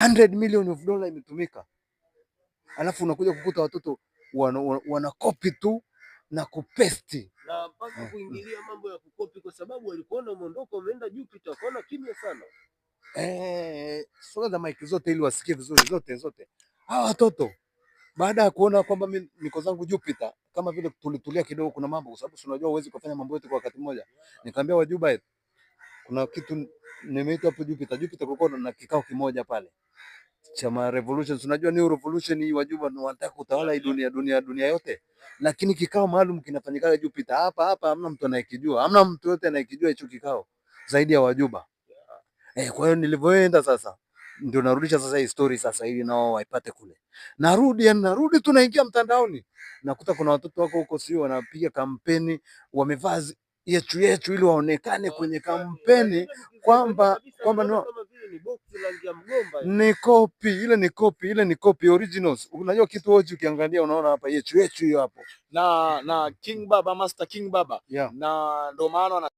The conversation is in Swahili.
$100 million imetumika. Alafu unakuja kukuta watoto wana copy tu na kupesti na mpaka kuingilia mambo ya kukopi, kwa sababu walikuona umeondoka umeenda Jupiter, wakaona kimya sana. Sogeza mic zote ili wasikie vizuri zote. Hawa watoto baada ya kuona kwamba mimi niko zangu Jupiter, kama vile tulitulia kidogo, kuna mambo, kwa sababu unajua huwezi kufanya mambo yote kwa wakati mmoja. Nikamwambia Wajuba, kuna kitu nimeitwa hapo Jupiter. Jupiter kulikuwa na kikao kimoja pale cha revolutions. Unajua new revolution hii Wajuba wanataka kutawala hii dunia yote. Lakini kikao maalum kinafanyika Jupiter. Hapa hamna mtu anayekijua. Hamna mtu yote anayekijua hicho kikao zaidi ya Wajuba. Kwa hiyo nilivyoenda sasa ndio narudisha sasa hii story sasa ili nao waipate kule. Narudi tunaingia mtandaoni. Nakuta kuna watoto wako huko sio wanapiga kampeni, wamevaa yetu ili waonekane kwenye kampeni kwamba ni copy, ile ni copy originals. Unajua kitu wote ukiangalia unaona hapa yetu hiyo hapo. Na King Baba, Master King Baba. Yeah. Na ndio maana